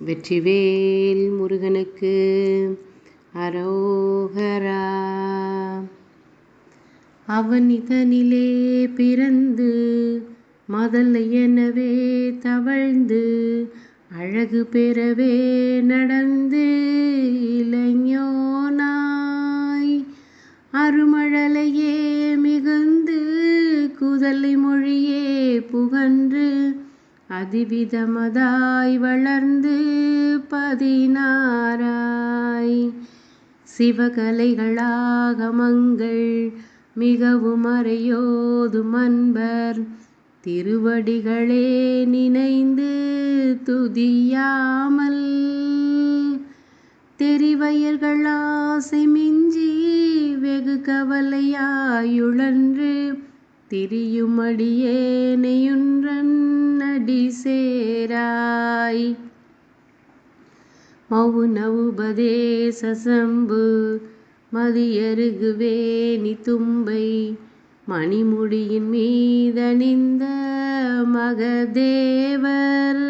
வெற்றிவேல் முருகனுக்கு அரோகரா. அவன் இதனிலே பிறந்து மதலை எனவே தவழ்ந்து அழகு பெறவே நடந்து இளைஞனாய் அருமழலையே மிகுந்து குதலை மொழியே புகன்று அதிவிதமதாய் வளர்ந்து 16 சிவகலைகளாகமங்கள் மிகவும் அறையோதும் அன்பர் திருவடிகளே நினைந்து துதியாமல் தெரிவயர்களாசை மிஞ்சி வெகு கவலையாயுழன்று திரியும் அடியேனையுன்றன் அடி சேராய். மௌன உபதேச சம்பு மதியருகுவேணி தும்பை மணிமுடியின் மீதணிந்த மகதேவர்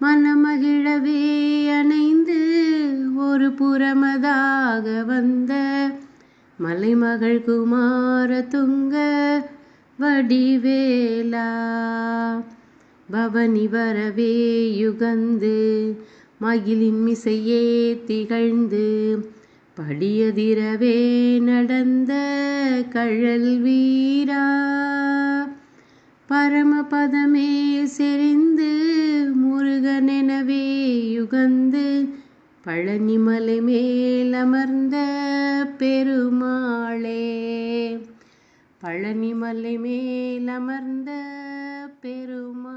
மனமகிழவே அணைந்து ஒரு புறமதாக வந்த மலைமகள் குமார துங்க வடிவேலா. பவனி வரவே யுகந்து மகிழின் மிசையே திகழ்ந்து படியதிரவே நடந்த கழல் வீரா. பரமபதமே செறிந்து முருகனெனவே யுகந்து பழனிமலை மேலமர்ந்த பெருமாளே. பழனிமலை மேலமர்ந்த பெருமாளே.